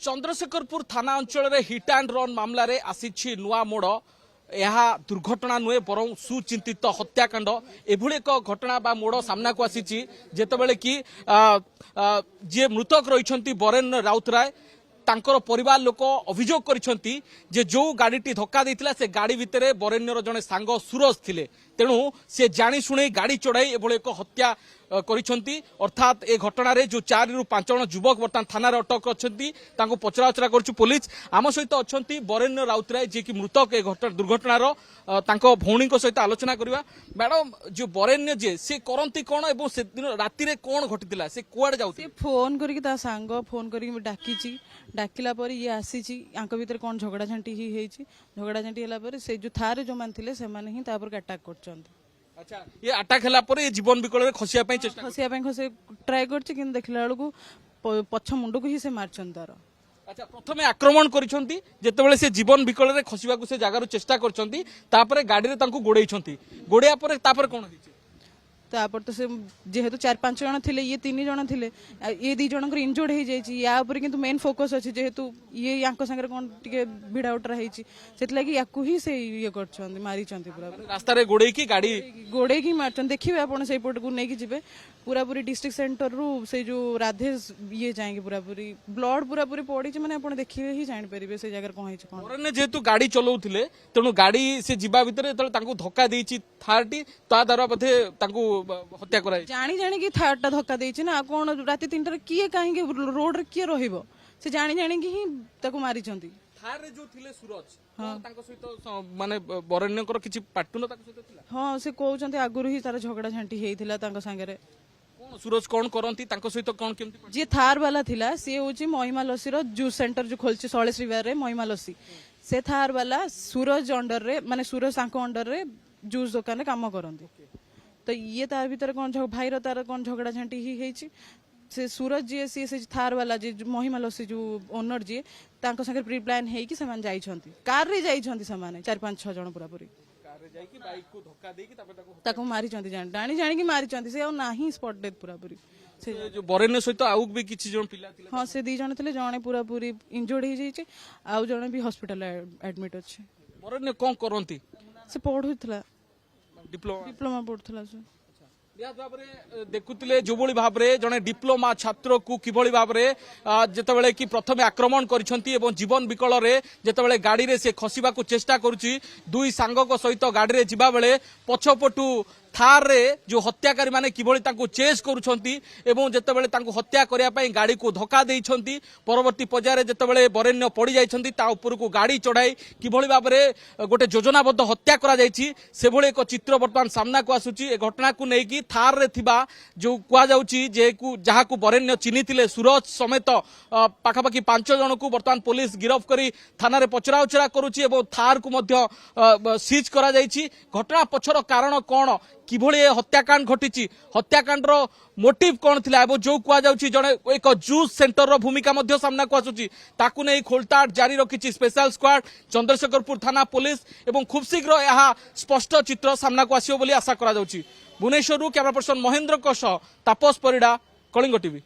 चंद्रशेखरपुर थाना अंचल hit and run मामलें आसी नुआ मोड़ यह दुर्घटना नुहे बर सुचिंतित हत्याकांड एभली एक घटना बा मोड़ सामना को आसी जितेबाला कि जी मृतक रही बरेन्द्र राउतराय तांकर परिवार लोक अभियोग करिसेंती जे जो गाड़ीटी धक्का देइतिला से गाड़ी भितर बरेण्यर जने सांग सूरज थिले तेणु से जानी शुणे गाड़ी चढ़ाई एभली एक हत्या करिसेंती अर्थात ए घटना रे जो 4 रु 5 जन युवक वर्तमान थाना रे अटक अछंती तांको पचराउचरा करछु पुलिस आम सहित अछंती बरेण्य राउतराय जे कि मृतक ए दुर्घटनार तांको भौणी को सहित आलोचना करबा मैडम जो बरेण्य जे से करंती कोन एवं से दिन राति रे कोन घटितिला से कुआडे जाउती फोन करिक ता सांग फोन करिक डाकीची डाकिला पर ये आसीची आंक भीतर कोन झगड़ा झांटी ही हेची झगड़ा झांटी हला पर से जो थारे जो मान थिले से माने ही तापर अटैक करचंती। अच्छा ये अटैक हला पर ये जीवन विकल रे खसिया पई चेष्टा ट्राई करछि किन देखला बेलकू पछ मुंडो को ही से मारचन तार। अच्छा प्रथमे आक्रमण करिसेंती जेतेबेले से जीवन विकल रे खसिबा को से जागा रो चेष्टा करचंती तापर गाड़ी रे तांको गोडेइछंती गोडेया पर तापर कोन हिची तापर तो से जेहेतु 4-5 जन थिले ये 3 जन थिले ये 2 जन इंजोर्ड हो जाइए या ऊपर किंतु मेन फोकस अच्छी जेहेतु ये यांको संगे कोन टिके भिड़ा उठरा हेची सेतला कि याकू ही से ये करछंती मारिछंती पूरा रास्ता रे गोडे की गाड़ी गोडे की मारछन देखिबे आपण से पोर्ट को नै कि जिबे पूरा पूरी डिस्ट्रिक्ट सेंटर रु से जो राधे ये जाएंगे पूरा पूरी ब्लड पूरा पूरी पड़ी छि माने आपण देखिबे ही जान परिबे से जगह कोन हेछि कोन बरेण्य जेहेतु गाड़ी चलाउथिले तेणु गाड़ी से जिबा भितर तले तांको धक्का देइछि थारटी ता द्वारा बधे तांको हत्या कराई जानी जानी कि थारटा धक्का देइछि ना कोन राति 3टा किए काहे रोड रे किए रहिबो से जानी जानी कि ही ताको मारिछंती थार रे जो थिले सूरज तांको सहित माने बरेण्यकर किछि पाटुन ताको सहित थिला हां से कहउछंती आगुरु ही तार झगड़ा झांटी हेइथिला तांको संगे रे कोन सूरज कोन करंती तांको सहित कोन केमती जे थार वाला थिला से होची महिमा लसी रो जूस सेंटर जो खोलछि 16 रिवर रे महिमा लसी से थार वाला सूरज अंडर रे माने सूरज सांको अंडर रे जूस दुकान रे काम करंती तो ये तार भीतर कोन भाई रो तार कोन झगड़ा झांटी ही हेछि से सूरज जी से थार वाला जे महिमा लसी जो ओनर जी तांको संगे प्री प्लान हे कि समान जाई छंती कार रे जाई छंती समान 4-5-6 जन पूरा पूरी कार रे जाई कि बाइक को धक्का देई कि ताको मारी छंती जानी कि मारी छंती से नाही स्पॉट डेथ पूरा पूरी से जो बरेण्य सहित आउ भी किछि जन पिला थिला हां से 2 जन थिले जने पूरा पूरी इंजर्ड हो जाई छै आउ जने भी हॉस्पिटल एडमिट अछि बरेण्य कोन करंती से पढुथला डिप्लोमा पढुथला से देखुले जो भाव में जड़े डिप्लोमा छात्र को किभली भाव में जितेबाला कि प्रथमे आक्रमण करिसेंती एवं जीवन विकल रे जितेबाला गाड़ी रे से खसिबा को चेष्टा करुची दुई सांग सहित गाड़ी रे जिबा बेले पछपटू थार रे जो हत्याकारी माने किभली तांको चेस करुछंती एवं जेतेबेले तांको हत्या करिया पई गाड़ी को धक्का देइछंती परवर्ती पर्याय जेतेबेले बरेण्य पड़ी जाइछंती ता ऊपर को गाड़ी चढ़ाई किभली भाव में गोटे योजनाबद्ध हत्या करा जाइछि से भली एक चित्र वर्तमान सामना को आसुची ए घटना को नेकी थार रे थिबा जो कुआ जाउची जे को जहा को बरेण्य चिन्हितिले सूरज समेत पाखापाखि 5 जन को वर्तमान पुलिस गिरफ्त करी थाना रे पचराउचरा करूची एवं थार को मध्य सीज करा जाइछि घटना पछर कारण कोन किभली हत्याकांड घटी हत्याकांड मोटिव कौन थिला एवं जो कुआ जाउची जने एक जूस सेंटर रो भूमिका मध्य सामना को आसुची ताकू नै खोलताड़ जारी रखिची स्पेशल स्क्वाड चंद्रशेखरपुर थाना पुलिस एवं खूब शीघ्र यह स्पष्ट चित्र सामना को आसियो बोली आशा करा जाउची। भुवनेश्वर कैमरा पर्सन महेंद्र तापस परिडा कलिंग टीवी।